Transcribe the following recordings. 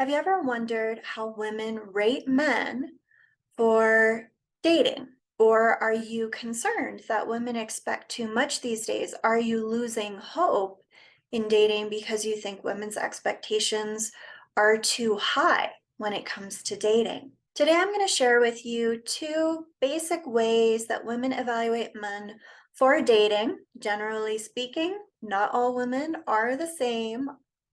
Have you ever wondered how women rate men for dating? Or are you concerned that women expect too much these days? Are you losing hope in dating because you think women's expectations are too high when it comes to dating? Today, I'm going to share with you two basic ways that women evaluate men for dating. Generally speaking, not all women are the same.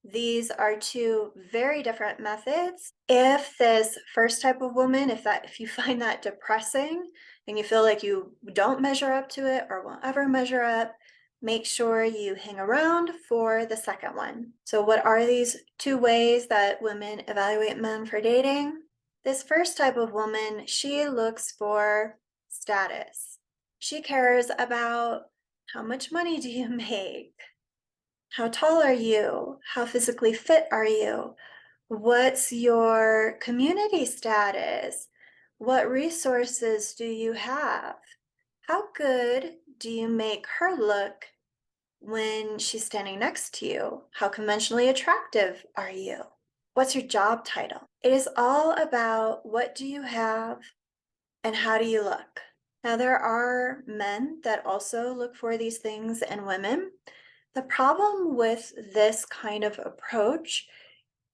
These are two very different methods. If this first type of woman, if you find that depressing and you feel like you don't measure up to it or won't ever measure up, make sure you hang around for the second one. So what are these two ways that women evaluate men for dating? This first type of woman, she looks for status. She cares about how much money do you make? How tall are you? How physically fit are you? What's your community status? What resources do you have? How good do you make her look when she's standing next to you? How conventionally attractive are you? What's your job title? It is all about what do you have and how do you look? Now, there are men that also look for these things in women. The problem with this kind of approach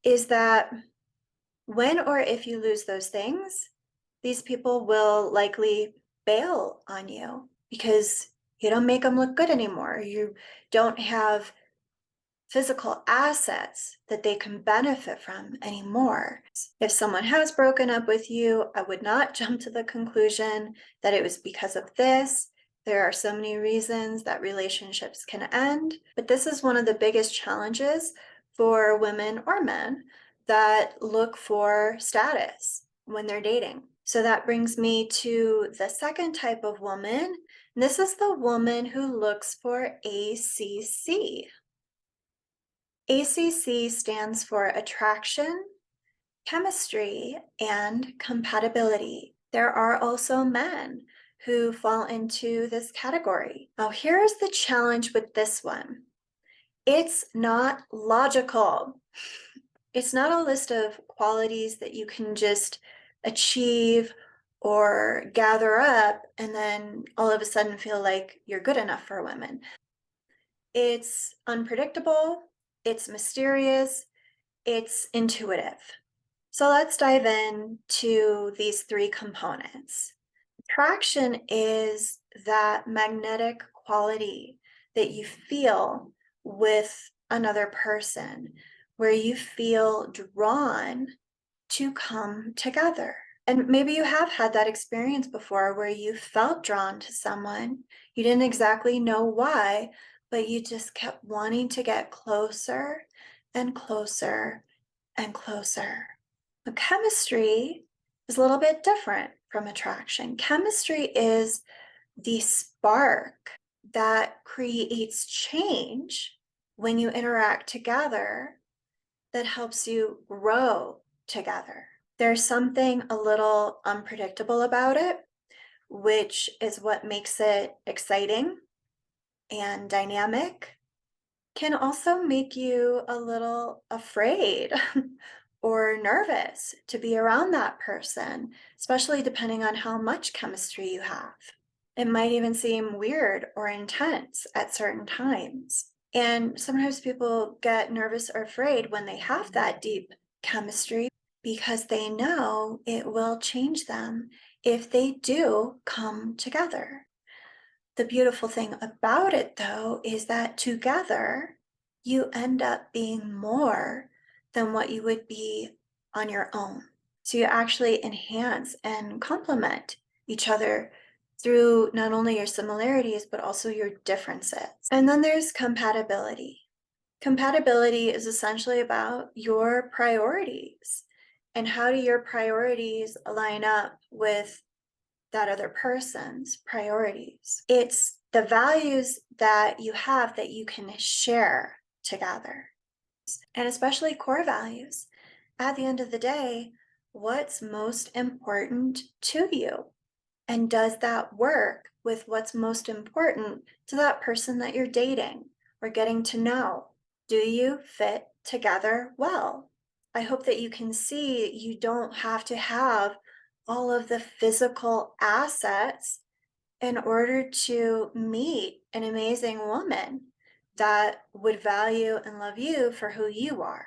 is that when or if you lose those things, these people will likely bail on you because you don't make them look good anymore. You don't have physical assets that they can benefit from anymore. If someone has broken up with you, I would not jump to the conclusion that it was because of this. There are so many reasons that relationships can end, but this is one of the biggest challenges for women or men that look for status when they're dating. So that brings me to the second type of woman. This is the woman who looks for ACC. ACC stands for attraction, chemistry, and compatibility. There are also men who fall into this category. Now, here's the challenge with this one. It's not logical. It's not a list of qualities that you can just achieve or gather up and then all of a sudden feel like you're good enough for women. It's unpredictable, it's mysterious, it's intuitive. So let's dive into these three components. Attraction is that magnetic quality that you feel with another person, where you feel drawn to come together. And maybe you have had that experience before where you felt drawn to someone. You didn't exactly know why, but you just kept wanting to get closer and closer and closer. But chemistry is a little bit different from attraction. Chemistry is the spark that creates change when you interact together that helps you grow together. There's something a little unpredictable about it, which is what makes it exciting and dynamic. Can also make you a little afraid or nervous to be around that person, especially depending on how much chemistry you have. It might even seem weird or intense at certain times. And sometimes people get nervous or afraid when they have that deep chemistry because they know it will change them if they do come together. The beautiful thing about it, though, is that together you end up being more than what you would be on your own. So you actually enhance and complement each other through not only your similarities, but also your differences. And then there's compatibility. Compatibility is essentially about your priorities and how do your priorities line up with that other person's priorities. It's the values that you have that you can share together, and especially core values. At the end of the day, what's most important to you? And does that work with what's most important to that person that you're dating or getting to know? Do you fit together well? I hope that you can see you don't have to have all of the physical assets in order to meet an amazing woman that would value and love you for who you are.